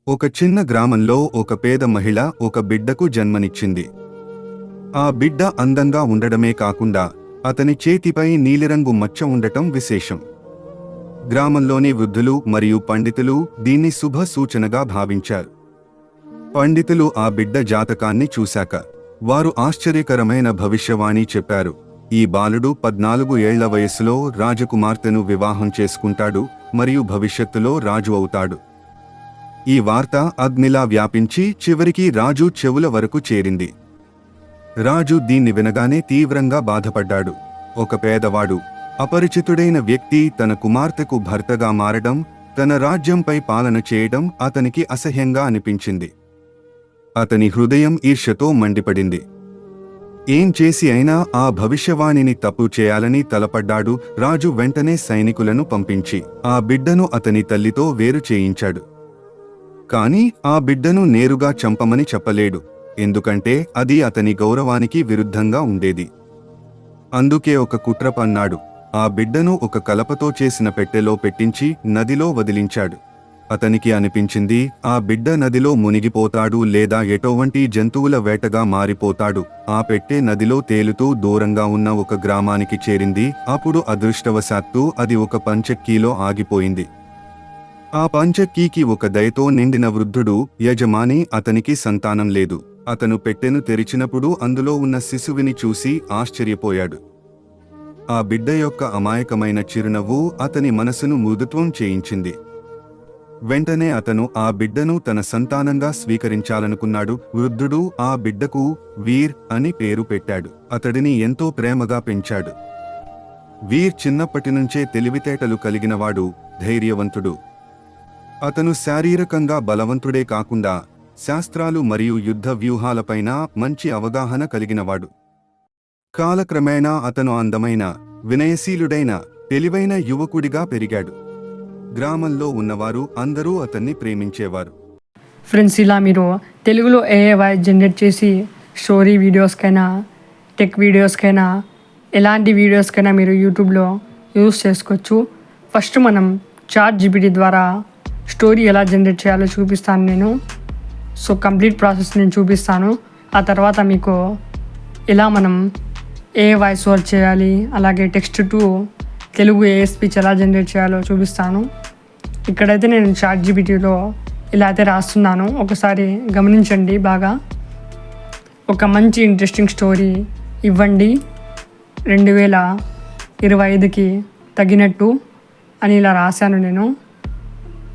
ఒక చిన్న గ్రామంలో ఒక పేద మహిళ ఒక బిడ్డకు జన్మనిచ్చింది. ఆ బిడ్డ అందంగా ఉండడమే కాకుండా అతని చేతిపై నీలిరంగు మచ్చ ఉండటం విశేషం. గ్రామంలోని వృద్ధులు మరియు పండితులు దీన్ని శుభ సూచనగా భావించారు. పండితులు ఆ బిడ్డ జాతకాన్ని చూశాక వారు ఆశ్చర్యకరమైన భవిష్యవాణి చెప్పారు. ఈ బాలుడు 14 ఏళ్ల వయస్సులో రాజకుమార్తెను వివాహం చేసుకుంటాడు మరియు భవిష్యత్తులో రాజు అవుతాడు. ఈ వార్త అగ్నిలా వ్యాపించి చివరికి రాజు చెవుల వరకు చేరింది. రాజు దీన్ని వినగానే తీవ్రంగా బాధపడ్డాడు. ఒక పేదవాడు, అపరిచితుడైన వ్యక్తి తన కుమార్తెకు భర్తగా మారడం, తన రాజ్యంపై పాలన చేయడం అతనికి అసహ్యంగా అనిపించింది. అతని హృదయం ఈర్ష్యతో మండిపడింది. ఏం చేసి అయినా ఆ భవిష్యవాణిని తప్పు చేయాలని తలపడ్డాడు. రాజు వెంటనే సైనికులను పంపించి ఆ బిడ్డను అతని తల్లితో వేరు చేయించాడు. కాని ఆ బిడ్డను నేరుగా చంపమని చెప్పలేడు, ఎందుకంటే అది అతని గౌరవానికి విరుద్ధంగా ఉండేది. అందుకే ఒక కుట్ర పన్నాడు. ఆ బిడ్డను ఒక కలపతో చేసిన పెట్టెలో పెట్టించి నదిలో వదిలించాడు. అతనికి అనిపించింది, ఆ బిడ్డ నదిలో మునిగిపోతాడు లేదా ఎటువంటి జంతువుల వేటగా మారిపోతాడు. ఆ పెట్టె నదిలో తేలుతూ దూరంగా ఉన్న ఒక గ్రామానికి చేరింది. అప్పుడు అదృష్టవశాత్తు అది ఒక పంచక్కీలో ఆగిపోయింది. ఆ పంచక్కీకి ఒక దయతో నిండిన వృద్ధుడు యజమాని, అతనికి సంతానం లేదు. అతను పెట్టెను తెరిచినప్పుడు అందులో ఉన్న శిశువిని చూసి ఆశ్చర్యపోయాడు. ఆ బిడ్డ యొక్క అమాయకమైన చిరునవ్వు అతని మనసును మృదుత్వం చేయించింది. వెంటనే అతను ఆ బిడ్డను తన సంతానంగా స్వీకరించాలనుకున్నాడు. వృద్ధుడు ఆ బిడ్డకు వీర్ అని పేరు పెట్టాడు. అతడిని ఎంతో ప్రేమగా పెంచాడు. వీర్ చిన్నప్పటినుంచే తెలివితేటలు కలిగినవాడు, ధైర్యవంతుడు. అతను శారీరకంగా బలవంతుడే కాకుండా శాస్త్రాలు మరియు యుద్ధ వ్యూహాలపైన మంచి అవగాహన కలిగినవాడు. కాలక్రమేణా అతను అందమైన, వినయశీలుడైన, తెలివైన యువకుడిగా పెరిగాడు. గ్రామంలో ఉన్నవారు అందరూ అతన్ని ప్రేమించేవారు. ఫ్రెండ్స్, ఇలా మీరు తెలుగులో AI వాయిస్ జనరేట్ చేసి స్టోరీ వీడియోస్కైనా, టెక్ వీడియోస్కైనా, ఎలాంటి వీడియోస్కైనా మీరు యూట్యూబ్లో యూస్ చేసుకోవచ్చు. ఫస్ట్ మనం ChatGPT ద్వారా స్టోరీ ఎలా జనరేట్ చేయాలో చూపిస్తాను నేను. సో కంప్లీట్ ప్రాసెస్ నేను చూపిస్తాను. ఆ తర్వాత మీకు ఎలా మనం AI వాయిస్ ఓవర్ చేయాలి, అలాగే text to Telugu AI speech ఎలా జనరేట్ చేయాలో చూపిస్తాను. ఇక్కడైతే నేను ChatGPTలో ఇలా అయితే రాస్తున్నాను, ఒకసారి గమనించండి బాగా. ఒక మంచి ఇంట్రెస్టింగ్ స్టోరీ ఇవ్వండి 2025కి తగినట్టు అని ఇలా రాశాను నేను.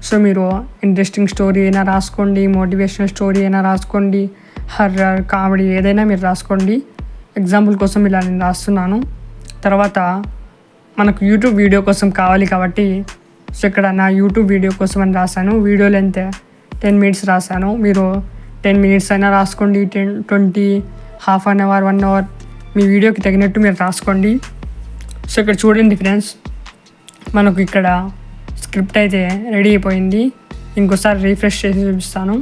సో మీరు ఇంట్రెస్టింగ్ స్టోరీ అయినా రాసుకోండి, మోటివేషనల్ స్టోరీ అయినా రాసుకోండి, హర్రర్, కామెడీ ఏదైనా మీరు రాసుకోండి. ఎగ్జాంపుల్ కోసం ఇలా నేను రాస్తున్నాను. తర్వాత మనకు యూట్యూబ్ వీడియో కోసం కావాలి కాబట్టి సో ఇక్కడ నా యూట్యూబ్ వీడియో కోసం అని రాశాను. వీడియో లెంత్ 10 minutes రాశాను. మీరు 10 minutes అయినా రాసుకోండి, 10, 20, హాఫ్ అన్ అవర్, 1 hour మీ వీడియోకి తగినట్టు మీరు రాసుకోండి. సో ఇక్కడ చూడండి ఫ్రెండ్స్, మనకు ఇక్కడ స్క్రిప్ట్ అయితే రెడీ అయిపోయింది. ఇంకోసారి రీఫ్రెష్ చేసి చూపిస్తాను.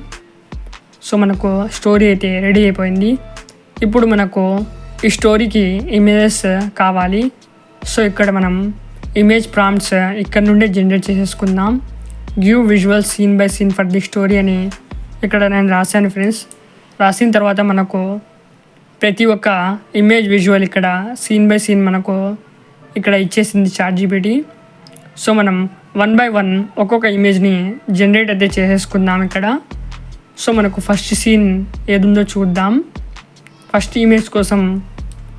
సో మనకు స్టోరీ అయితే రెడీ అయిపోయింది. ఇప్పుడు మనకు ఈ స్టోరీకి ఇమేజెస్ కావాలి. సో ఇక్కడ మనం ఇమేజ్ ప్రాంప్ట్స్ ఇక్కడ నుండే జనరేట్ చేసేసుకుందాం. Give visual scene by scene for the story అని ఇక్కడ నేను రాశాను ఫ్రెండ్స్. రాసిన తర్వాత మనకు ప్రతి ఒక్క ఇమేజ్ విజువల్ ఇక్కడ సీన్ బై సీన్ మనకు ఇక్కడ ఇచ్చేసింది ChatGPT. సో మనం 1 by 1 ఒక్కొక్క ఇమేజ్ని జనరేట్ అయితే చేసేసుకుందాం ఇక్కడ. సో మనకు ఫస్ట్ సీన్ ఏదుందో చూద్దాం. ఫస్ట్ ఇమేజ్ కోసం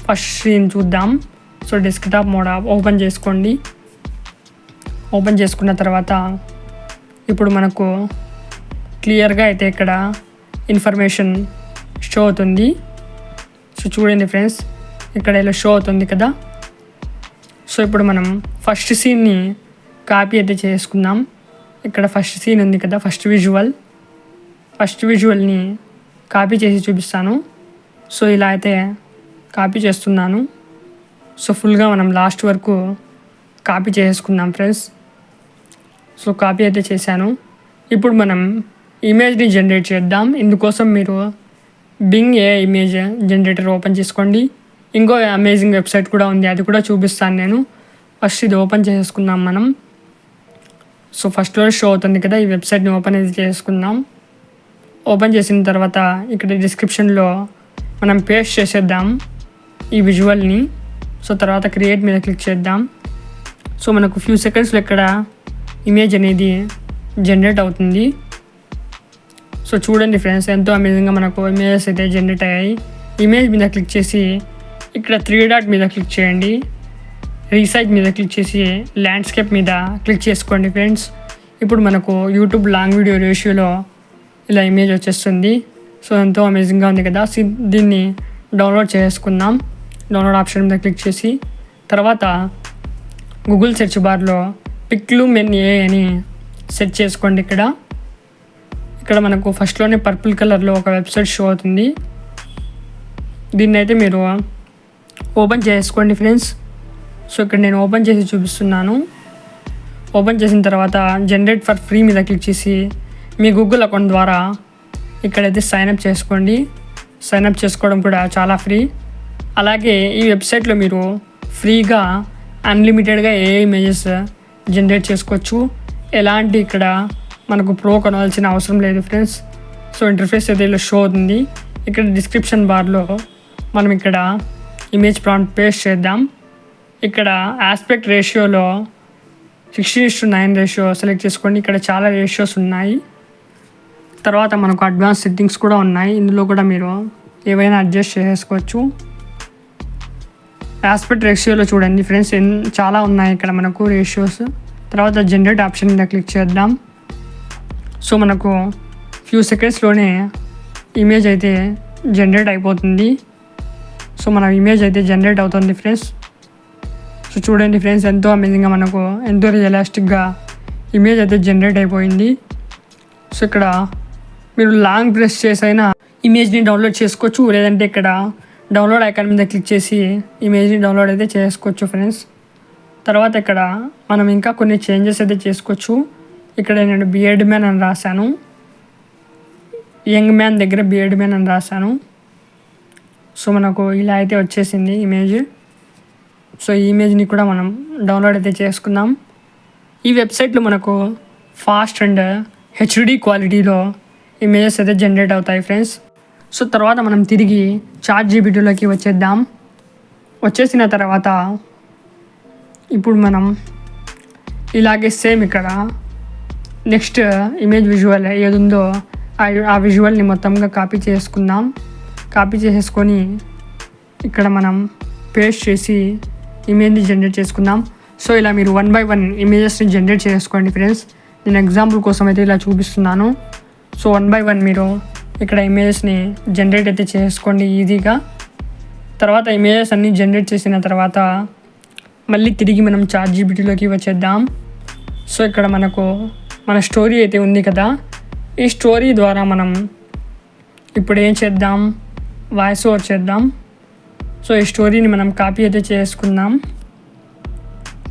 ఫస్ట్ సీన్ చూద్దాం. సో డెస్క్టాప్ మోడ్ ఓపెన్ చేసుకోండి. ఓపెన్ చేసుకున్న తర్వాత ఇప్పుడు మనకు క్లియర్గా అయితే ఇక్కడ ఇన్ఫర్మేషన్ షో అవుతుంది. సో చూడండి ఫ్రెండ్స్, ఇక్కడ ఇలా షో అవుతుంది కదా. సో ఇప్పుడు మనం ఫస్ట్ సీన్ని కాపీ అయితే చేసుకుందాం. ఇక్కడ ఫస్ట్ సీన్ ఉంది కదా, ఫస్ట్ విజువల్ని కాపీ చేసి చూపిస్తాను. సో ఇలా అయితే కాపీ చేస్తున్నాను. సో ఫుల్గా మనం లాస్ట్ వరకు కాపీ చేసుకుందాం ఫ్రెండ్స్. సో కాపీ అయితే చేశాను. ఇప్పుడు మనం ఇమేజ్ని జనరేట్ చేద్దాం. ఇందుకోసం మీరు Bing AI image generator open చేసుకోండి. ఇంకో అమేజింగ్ వెబ్సైట్ కూడా ఉంది, అది కూడా చూపిస్తాను నేను. ఫస్ట్ ఇది ఓపెన్ చేసుకుందాం మనం. సో ఫస్ట్లో షో అవుతుంది కదా, ఈ వెబ్సైట్ని ఓపెన్ అయితే చేసుకుందాం. ఓపెన్ చేసిన తర్వాత ఇక్కడ డిస్క్రిప్షన్లో మనం పేస్ట్ చేసేద్దాం ఈ విజువల్ని. సో తర్వాత క్రియేట్ మీద క్లిక్ చేద్దాం. సో మనకు ఫ్యూ సెకండ్స్లో ఇక్కడ ఇమేజ్ అనేది జనరేట్ అవుతుంది. సో చూడండి ఫ్రెండ్స్, ఎంతో అమేజింగ్గా మనకు ఇమేజెస్ అయితే జనరేట్ అయ్యాయి. ఇమేజ్ మీద క్లిక్ చేసి ఇక్కడ 3 డాట్ మీద క్లిక్ చేయండి. రీసైజ్ మీద క్లిక్ చేసి ల్యాండ్స్కేప్ మీద క్లిక్ చేసుకోండి ఫ్రెండ్స్. ఇప్పుడు మనకు యూట్యూబ్ లాంగ్ వీడియో రేషియోలో ఇలా ఇమేజ్ వచ్చేస్తుంది. సో ఎంతో అమేజింగ్గా ఉంది కదా. దీన్ని డౌన్లోడ్ చేసుకుందాం. డౌన్లోడ్ ఆప్షన్ మీద క్లిక్ చేసి తర్వాత గూగుల్ సెర్చ్ బార్లో పిక్లుమెన్.ai అని సెర్చ్ చేసుకోండి. ఇక్కడ మనకు ఫస్ట్లోనే పర్పుల్ కలర్లో ఒక వెబ్సైట్ షో అవుతుంది. దీన్ని అయితే మీరు ఓపెన్ చేసుకోండి ఫ్రెండ్స్. సో ఇక్కడ నేను ఓపెన్ చేసి చూపిస్తున్నాను. ఓపెన్ చేసిన తర్వాత జనరేట్ ఫర్ ఫ్రీ మీద క్లిక్ చేసి మీ గూగుల్ అకౌంట్ ద్వారా ఇక్కడైతే సైన్అప్ చేసుకోండి. సైన్అప్ చేసుకోవడం కూడా చాలా ఫ్రీ. అలాగే ఈ వెబ్సైట్లో మీరు ఫ్రీగా అన్లిమిటెడ్గా ఏ ఇమేజెస్ జనరేట్ చేసుకోవచ్చు. ఎలాంటి ఇక్కడ మనకు ప్రో కొనాల్సిన అవసరం లేదు ఫ్రెండ్స్. సో ఇంటర్ఫేస్ అయితే ఇలా షో అవుతుంది. ఇక్కడ డిస్క్రిప్షన్ బార్లో మనం ఇక్కడ ఇమేజ్ ప్రాంప్ట్ పేస్ట్ చేద్దాం. ఇక్కడ ఆస్పెక్ట్ రేషియోలో 16:9 రేషియో సెలెక్ట్ చేసుకోండి. ఇక్కడ చాలా రేషియోస్ ఉన్నాయి. తర్వాత మనకు అడ్వాన్స్ సెట్టింగ్స్ కూడా ఉన్నాయి. ఇందులో కూడా మీరు ఏవైనా అడ్జస్ట్ చేసుకోవచ్చు. ఆస్పెక్ట్ రేషియోలో చూడండి ఫ్రెండ్స్, చాలా ఉన్నాయి ఇక్కడ మనకు రేషియోస్. తర్వాత జనరేట్ ఆప్షన్ మీద క్లిక్ చేద్దాం. సో మనకు ఫ్యూ సెకండ్స్లోనే ఇమేజ్ అయితే జనరేట్ అయిపోతుంది. సో మన ఇమేజ్ అయితే జనరేట్ అవుతుంది ఫ్రెండ్స్. సో చూడండి ఫ్రెండ్స్, ఎంతో అమేజింగ్గా మనకు ఎంతో రియలిస్టిక్గా ఇమేజ్ అయితే జనరేట్ అయిపోయింది. సో ఇక్కడ మీరు లాంగ్ ప్రెస్ చేసైనా ఇమేజ్ని డౌన్లోడ్ చేసుకోవచ్చు. లేదంటే ఇక్కడ డౌన్లోడ్ ఐకాన్ మీద క్లిక్ చేసి ఇమేజ్ని డౌన్లోడ్ అయితే చేసుకోవచ్చు ఫ్రెండ్స్. తర్వాత ఇక్కడ మనం ఇంకా కొన్ని చేంజెస్ అయితే చేసుకోవచ్చు. ఇక్కడ నేను బియర్డ్ మ్యాన్ అని రాశాను. యంగ్ మ్యాన్ దగ్గర బియర్డ్ మ్యాన్ అని రాశాను. సో మనకు ఇలా అయితే వచ్చేసింది ఇమేజ్. సో ఈ ఇమేజ్ని కూడా మనం డౌన్లోడ్ అయితే చేసుకుందాం. ఈ వెబ్సైట్లో మనకు ఫాస్ట్ అండ్ హెచ్డి క్వాలిటీలో ఇమేజెస్ అయితే జనరేట్ అవుతాయి ఫ్రెండ్స్. సో తర్వాత మనం తిరిగి ChatGPTలోకి వచ్చేద్దాం. వచ్చేసిన తర్వాత ఇప్పుడు మనం ఇలాగే సేమ్ ఇక్కడ నెక్స్ట్ ఇమేజ్ విజువల్ ఏది ఉందో ఆ విజువల్ని మొత్తంగా కాపీ చేసుకుందాం. కాపీ చేసేసుకొని ఇక్కడ మనం పేస్ట్ చేసి ఇమేజ్ని జనరేట్ చేసుకుందాం. సో ఇలా మీరు 1 by 1 ఇమేజెస్ని జనరేట్ చేసుకోండి ఫ్రెండ్స్. నేను ఎగ్జాంపుల్ కోసం అయితే ఇలా చూపిస్తున్నాను. సో 1 by 1 మీరు ఇక్కడ ఇమేజెస్ని జనరేట్ అయితే చేసుకోండి ఈజీగా. తర్వాత ఇమేజెస్ అన్నీ జనరేట్ చేసిన తర్వాత మళ్ళీ తిరిగి మనం ChatGPTలోకి వచ్చేద్దాం. సో ఇక్కడ మనకు మన స్టోరీ అయితే ఉంది కదా. ఈ స్టోరీ ద్వారా మనం ఇప్పుడు ఏం చేద్దాం, వాయిస్ ఓవర్ చేద్దాం. సో ఈ స్టోరీని మనం కాపీ అయితే చేసుకుందాం.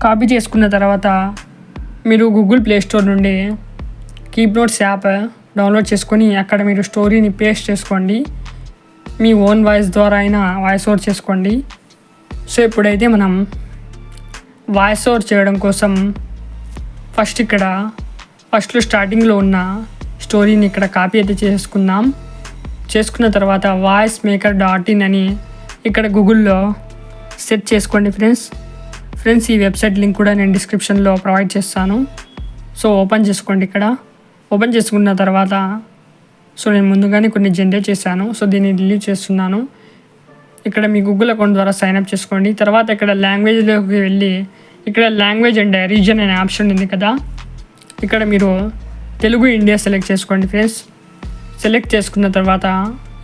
కాపీ చేసుకున్న తర్వాత మీరు గూగుల్ ప్లే స్టోర్ నుండి కీప్ నోట్స్ యాప్ డౌన్లోడ్ చేసుకొని అక్కడ మీరు స్టోరీని పేస్ట్ చేసుకోండి. మీ ఓన్ వాయిస్ ద్వారా అయినా వాయిస్ ఓవర్ చేసుకోండి. సో ఇప్పుడైతే మనం వాయిస్ ఓవర్ చేయడం కోసం ఫస్ట్లో స్టార్టింగ్లో ఉన్న స్టోరీని ఇక్కడ కాపీ అయితే చేసుకుందాం. చేసుకున్న తర్వాత voicemaker.in అని ఇక్కడ గూగుల్లో సెర్చ్ చేసుకోండి ఫ్రెండ్స్. ఈ వెబ్సైట్ లింక్ కూడా నేను డిస్క్రిప్షన్లో ప్రొవైడ్ చేస్తాను. సో ఓపెన్ చేసుకోండి. ఇక్కడ ఓపెన్ చేసుకున్న తర్వాత సో నేను ముందుగానే కొన్ని జనరేట్ చేశాను. సో దీన్ని డిలీట్ చేస్తున్నాను. ఇక్కడ మీ గూగుల్ అకౌంట్ ద్వారా సైన్అప్ చేసుకోండి. తర్వాత ఇక్కడ లాంగ్వేజ్లోకి వెళ్ళి ఇక్కడ లాంగ్వేజ్ అండ్ రీజన్ అనే ఆప్షన్ ఉంది కదా. ఇక్కడ మీరు తెలుగు ఇండియా సెలెక్ట్ చేసుకోండి ఫ్రెండ్స్. సెలెక్ట్ చేసుకున్న తర్వాత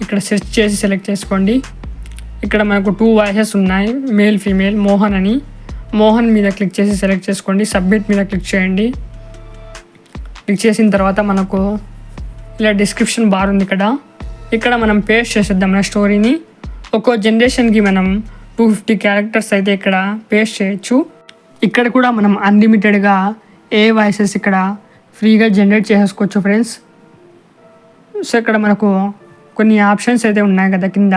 ఇక్కడ సెర్చ్ చేసి సెలెక్ట్ చేసుకోండి. ఇక్కడ మనకు 2 వాయిసెస్ ఉన్నాయి, మేల్ ఫీమేల్. మోహన్ మీద క్లిక్ చేసి సెలెక్ట్ చేసుకోండి. సబ్మిట్ మీద క్లిక్ చేయండి. క్లిక్ చేసిన తర్వాత మనకు ఇలా డిస్క్రిప్షన్ బార్ ఉంది ఇక్కడ మనం పేస్ట్ చేసేద్దాం మన స్టోరీని. ఒక్కో జనరేషన్కి మనం 250 క్యారెక్టర్స్ అయితే ఇక్కడ పేస్ట్ చేయొచ్చు. ఇక్కడ కూడా మనం అన్లిమిటెడ్గా ఏ వాయిసెస్ ఇక్కడ ఫ్రీగా జనరేట్ చేసుకోవచ్చు ఫ్రెండ్స్. సో ఇక్కడ మనకు కొన్ని ఆప్షన్స్ అయితే ఉన్నాయి కదా కింద.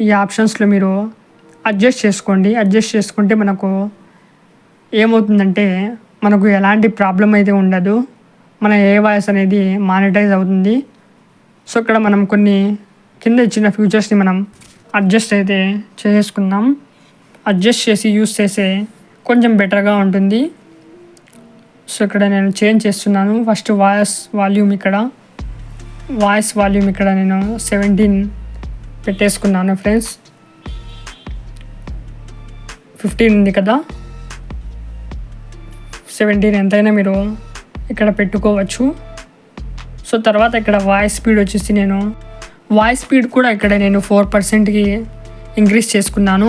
ఈ ఆప్షన్స్లో మీరు అడ్జస్ట్ చేసుకోండి. అడ్జస్ట్ చేసుకుంటే మనకు ఏమవుతుందంటే మనకు ఎలాంటి ప్రాబ్లం అయితే ఉండదు. మన ఏ వాయిస్ అనేది మానిటైజ్ అవుతుంది. సో ఇక్కడ మనం కొన్ని కింద ఇచ్చిన ఫ్యూచర్స్ని మనం అడ్జస్ట్ అయితే చేసుకుందాం. అడ్జస్ట్ చేసి యూస్ చేసే కొంచెం బెటర్గా ఉంటుంది. సో ఇక్కడ నేను చేంజ్ చేస్తున్నాను. ఫస్ట్ వాయిస్ వాల్యూమ్ ఇక్కడ నేను 17 పెట్టేసుకున్నాను ఫ్రెండ్స్. 15 ఉంది కదా, 17 ఎంతైనా మీరు ఇక్కడ పెట్టుకోవచ్చు. సో తర్వాత ఇక్కడ వాయిస్ స్పీడ్ వచ్చేసి వాయిస్ స్పీడ్ కూడా ఇక్కడ నేను 4%కి ఇంక్రీజ్ చేసుకున్నాను.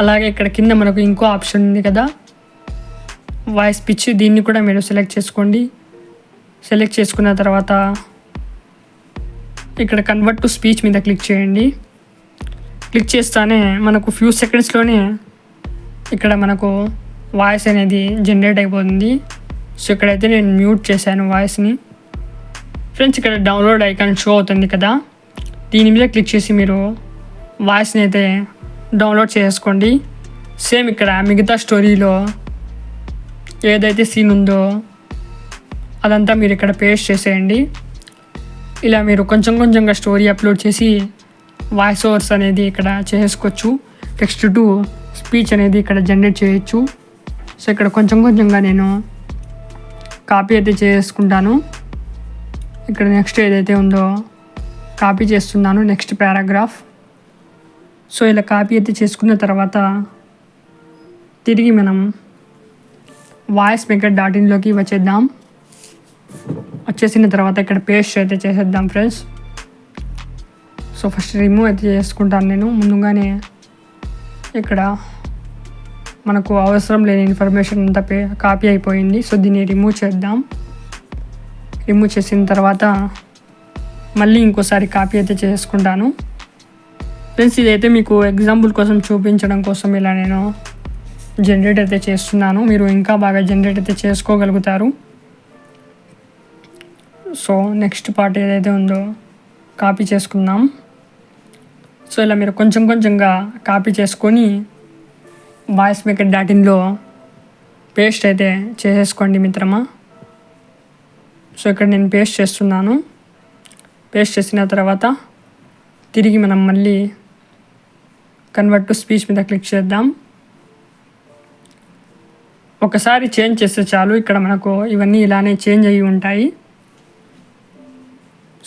అలాగే ఇక్కడ కింద మనకు ఇంకో ఆప్షన్ ఉంది కదా, వాయిస్ పిచ్, దీన్ని కూడా మీరు సెలెక్ట్ చేసుకోండి. సెలెక్ట్ చేసుకున్న తర్వాత ఇక్కడ కన్వర్ట్ టు స్పీచ్ మీద క్లిక్ చేయండి. క్లిక్ చేస్తానే మనకు ఫ్యూ సెకండ్స్లోనే ఇక్కడ మనకు వాయిస్ అనేది జనరేట్ అయిపోతుంది. సో ఇక్కడైతే నేను మ్యూట్ చేశాను వాయిస్ని. ఫ్రెండ్స్ ఇక్కడ డౌన్లోడ్ ఐకాన్ షో అవుతుంది కదా, దీని మీద క్లిక్ చేసి మీరు వాయిస్ని అయితే డౌన్లోడ్ చేసుకోండి. సేమ్ ఇక్కడ మిగతా స్టోరీలో ఏదైతే సీన్ ఉందో అదంతా మీరు ఇక్కడ పేస్ట్ చేసేయండి. ఇలా మీరు కొంచెంగా స్టోరీ అప్లోడ్ చేసి వాయిస్ ఓవర్స్ అనేది ఇక్కడ చేసుకోవచ్చు. టెక్స్ట్ టు స్పీచ్ అనేది ఇక్కడ జనరేట్ చేయొచ్చు. సో ఇక్కడ కొంచెంగా నేను కాపీ అయితే చేసుకుంటాను. ఇక్కడ నెక్స్ట్ ఏదైతే ఉందో కాపీ చేస్తున్నాను, నెక్స్ట్ పారాగ్రాఫ్. సో ఇలా కాపీ అయితే చేసుకున్న తర్వాత తిరిగి మనం voicemaker.inలోకి వచ్చేద్దాం. వచ్చేసిన తర్వాత ఇక్కడ పేస్ట్ అయితే చేసేద్దాం ఫ్రెండ్స్. సో ఫస్ట్ రిమూవ్ అయితే చేసుకుంటాను నేను ముందుగానే. ఇక్కడ మనకు అవసరం లేని ఇన్ఫర్మేషన్ అంతా కాపీ అయిపోయింది. సో దీన్ని రిమూవ్ చేద్దాం. రిమూవ్ చేసిన తర్వాత మళ్ళీ ఇంకోసారి కాపీ అయితే చేసుకుంటాను ఫ్రెండ్స్. ఇదైతే మీకు ఎగ్జాంపుల్ కోసం చూపించడం కోసం ఇలా నేను జనరేట్ అయితే చేస్తున్నాను. మీరు ఇంకా బాగా జనరేట్ అయితే చేసుకోగలుగుతారు. సో నెక్స్ట్ పార్ట్ ఏదైతే ఉందో కాపీ చేసుకుందాం. సో ఇలా మీరు కొంచెంగా కాపీ చేసుకొని voicemaker.inలో పేస్ట్ అయితే చేసేసుకోండి మిత్రమా. సో ఇక్కడ నేను పేస్ట్ చేస్తున్నాను. పేస్ట్ చేసిన తర్వాత తిరిగి మనం మళ్ళీ కన్వర్ట్ టు స్పీచ్ మీద క్లిక్ చేద్దాం. ఒకసారి చేంజ్ చేస్తే చాలు, ఇక్కడ మనకు ఇవన్నీ ఇలానే చేంజ్ అయ్యి ఉంటాయి.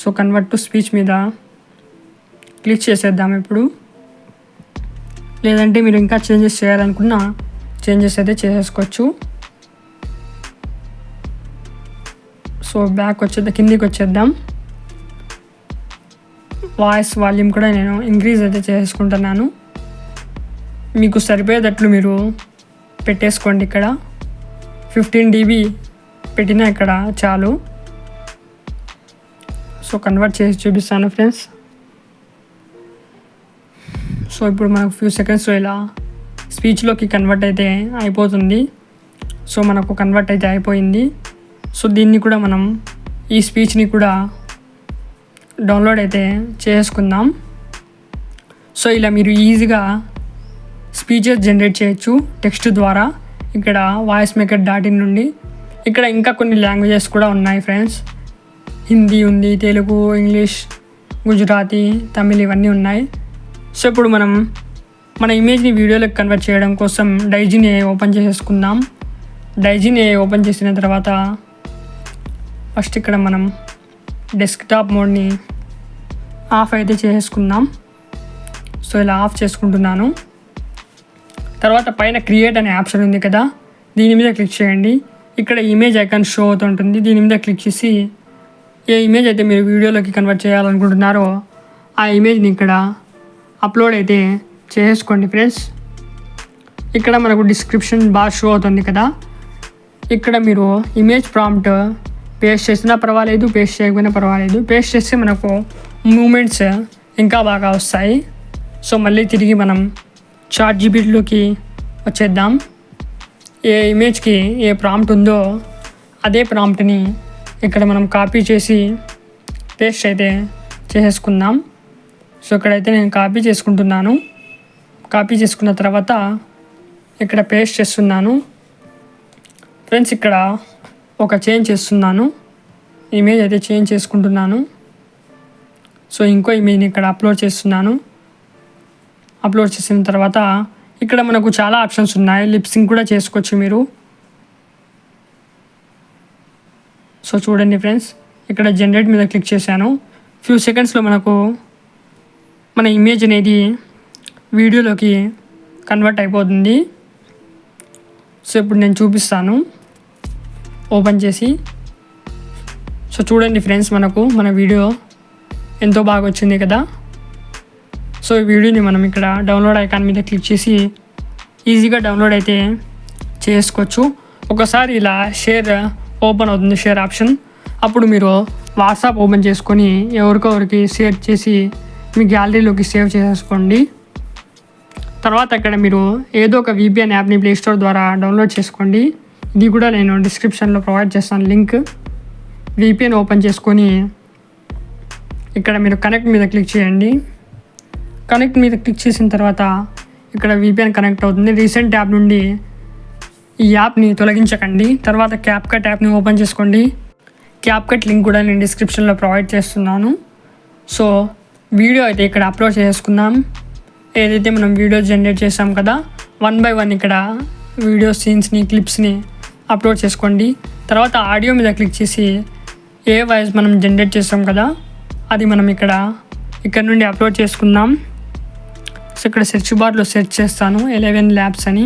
సో కన్వర్ట్ టు స్పీచ్ మీద క్లిక్ చేసేద్దాం ఇప్పుడు. లేదంటే మీరు ఇంకా చేంజెస్ చేయాలనుకున్న చేంజెస్ అయితే చేసేసుకోవచ్చు. సో కిందికి వచ్చేద్దాం. వాయిస్ వాల్యూమ్ కూడా నేను ఇంక్రీజ్ అయితే చేసుకుంటున్నాను. మీకు సరిపోయేటట్లు మీరు పెట్టేసుకోండి. ఇక్కడ 15 dB పెట్టినా ఇక్కడ చాలు. సో కన్వర్ట్ చేసి చూపిస్తాను ఫ్రెండ్స్. సో ఇప్పుడు మనకు ఫ్యూ సెకండ్స్లో ఇలా స్పీచ్లోకి కన్వర్ట్ అయితే అయిపోతుంది. సో మనకు కన్వర్ట్ అయితే అయిపోయింది. సో దీన్ని కూడా మనం ఈ స్పీచ్ని కూడా డౌన్లోడ్ అయితే చేసుకుందాం. సో ఇలా మీరు ఈజీగా స్పీచెస్ జనరేట్ చేయొచ్చు టెక్స్ట్ ద్వారా ఇక్కడ voicemaker.in నుండి. ఇక్కడ ఇంకా కొన్ని లాంగ్వేజెస్ కూడా ఉన్నాయి ఫ్రెండ్స్. హిందీ ఉంది, తెలుగు, ఇంగ్లీష్, గుజరాతీ, తమిళ్ ఇవన్నీ ఉన్నాయి. సో ఇప్పుడు మన ఇమేజ్ని వీడియోలోకి కన్వర్ట్ చేయడం కోసం డైజీని ఓపెన్ చేసేసుకుందాం. డైజీని ఓపెన్ చేసిన తర్వాత ఫస్ట్ ఇక్కడ మనం డెస్క్టాప్ మోడ్ని ఆఫ్ అయితే చేసుకుందాం. సో ఇలా ఆఫ్ చేసుకుంటున్నాను. తర్వాత పైన క్రియేట్ అనే ఆప్షన్ ఉంది కదా, దీని మీద క్లిక్ చేయండి. ఇక్కడ ఇమేజ్ ఐకాన్ షో అవుతుంటుంది. దీని మీద క్లిక్ చేసి ఏ ఇమేజ్ అయితే మీరు వీడియోలోకి కన్వర్ట్ చేయాలనుకుంటున్నారో ఆ ఇమేజ్ని ఇక్కడ అప్లోడ్ అయితే చేసుకోండి ఫ్రెండ్స్. ఇక్కడ మనకు డిస్క్రిప్షన్ బాగా షో అవుతుంది కదా, ఇక్కడ మీరు ఇమేజ్ ప్రాంప్ట్ పేస్ట్ చేసినా పర్వాలేదు, పేస్ట్ చేయకపోయినా పర్వాలేదు. పేస్ట్ చేస్తే మనకు మూమెంట్స్ ఇంకా బాగా వస్తాయి. సో మళ్ళీ తిరిగి మనం ChatGPTలోకి వచ్చేద్దాం. ఏ ఇమేజ్కి ఏ ప్రాంప్ట్ ఉందో అదే ప్రాంప్ట్ని ఇక్కడ మనం కాపీ చేసి పేస్ట్ అయితే చేసేసుకుందాం. సో ఇక్కడైతే నేను కాపీ చేసుకుంటున్నాను. కాపీ చేసుకున్న తర్వాత ఇక్కడ పేస్ట్ చేస్తున్నాను ఫ్రెండ్స్. ఇక్కడ ఒక చేంజ్ చేస్తున్నాను, ఇమేజ్ అయితే చేంజ్ చేసుకుంటున్నాను. సో ఇంకో ఇమేజ్ని ఇక్కడ అప్లోడ్ చేస్తున్నాను. అప్లోడ్ చేసిన తర్వాత ఇక్కడ మనకు చాలా ఆప్షన్స్ ఉన్నాయి. లిప్సింగ్ కూడా చేసుకోవచ్చు మీరు. సో చూడండి ఫ్రెండ్స్, ఇక్కడ జనరేట్ మీద క్లిక్ చేశాను. ఫ్యూ సెకండ్స్లో మనకు మన ఇమేజ్ అనేది వీడియోలోకి కన్వర్ట్ అయిపోతుంది. సో ఇప్పుడు నేను చూపిస్తాను ఓపెన్ చేసి. సో చూడండి ఫ్రెండ్స్, మనకు మన వీడియో ఎంతో బాగా వచ్చింది కదా. సో ఈ వీడియోని మనం ఇక్కడ డౌన్లోడ్ ఐకాన్ మీద క్లిక్ చేసి ఈజీగా డౌన్లోడ్ అయితే చేసుకోవచ్చు. ఒకసారి ఇలా షేర్ ఓపెన్ అవుతుంది, షేర్ ఆప్షన్. అప్పుడు మీరు వాట్సాప్ ఓపెన్ చేసుకొని ఎవరికొవరికి షేర్ చేసి మీ గ్యాలరీలోకి సేవ్ చేసేసుకోండి. తర్వాత అక్కడ మీరు ఏదో ఒక VPN యాప్ని ప్లేస్టోర్ ద్వారా డౌన్లోడ్ చేసుకోండి. ఇది కూడా నేను డిస్క్రిప్షన్లో ప్రొవైడ్ చేస్తాను లింక్. VPN ఓపెన్ చేసుకొని ఇక్కడ మీరు కనెక్ట్ మీద క్లిక్ చేయండి. కనెక్ట్ మీద క్లిక్ చేసిన తర్వాత ఇక్కడ VPN కనెక్ట్ అవుతుంది. రీసెంట్ యాప్ నుండి ఈ యాప్ని తొలగించకండి. తర్వాత క్యాప్కట్ యాప్ని ఓపెన్ చేసుకోండి. క్యాప్కట్ లింక్ కూడా నేను డిస్క్రిప్షన్లో ప్రొవైడ్ చేస్తున్నాను. సో వీడియో అయితే ఇక్కడ అప్లోడ్ చేసుకుందాం. ఏదైతే మనం వీడియో జనరేట్ చేసాం కదా, 1 by 1 ఇక్కడ వీడియో సీన్స్ని క్లిప్స్ని అప్లోడ్ చేసుకోండి. తర్వాత ఆడియో మీద క్లిక్ చేసి ఏ వాయిస్ మనం జనరేట్ చేసాం కదా అది మనం ఇక్కడ నుండి అప్లోడ్ చేసుకుందాం. సో ఇక్కడ సెర్చ్ బార్లో సెర్చ్ చేస్తాను 11 Labs అని.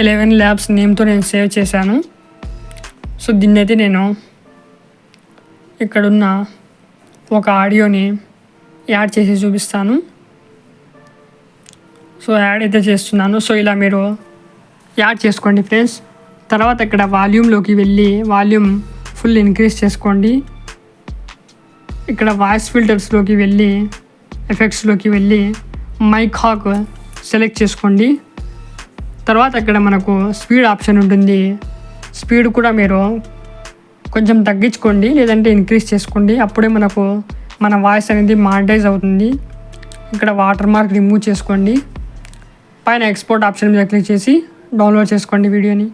11 Labs నేమ్తో నేను సేవ్ చేశాను. సో దీన్ని అయితే నేను ఇక్కడున్న ఒక ఆడియోని యాడ్ చేసి చూపిస్తాను. సో యాడ్ అయితే చేస్తున్నాను. సో ఇలా మీరు యాడ్ చేసుకోండి ఫ్రెండ్స్. తర్వాత ఇక్కడ వాల్యూమ్లోకి వెళ్ళి వాల్యూమ్ ఫుల్ ఇంక్రీజ్ చేసుకోండి. ఇక్కడ వాయిస్ ఫిల్టర్స్లోకి వెళ్ళి ఎఫెక్ట్స్లోకి వెళ్ళి మైక్ హాక్ సెలెక్ట్ చేసుకోండి. తర్వాత ఇక్కడ మనకు స్పీడ్ ఆప్షన్ ఉంటుంది. స్పీడ్ కూడా మీరు కొంచెం తగ్గించుకోండి, లేదంటే ఇంక్రీజ్ చేసుకోండి. అప్పుడే మనకు మన వాయిస్ అనేది మానిటైజ్ అవుతుంది. ఇక్కడ వాటర్ మార్క్ రిమూవ్ చేసుకోండి. పైన ఎక్స్పోర్ట్ ఆప్షన్ మీద క్లిక్ చేసి డౌన్లోడ్ చేసుకోండి వీడియోని.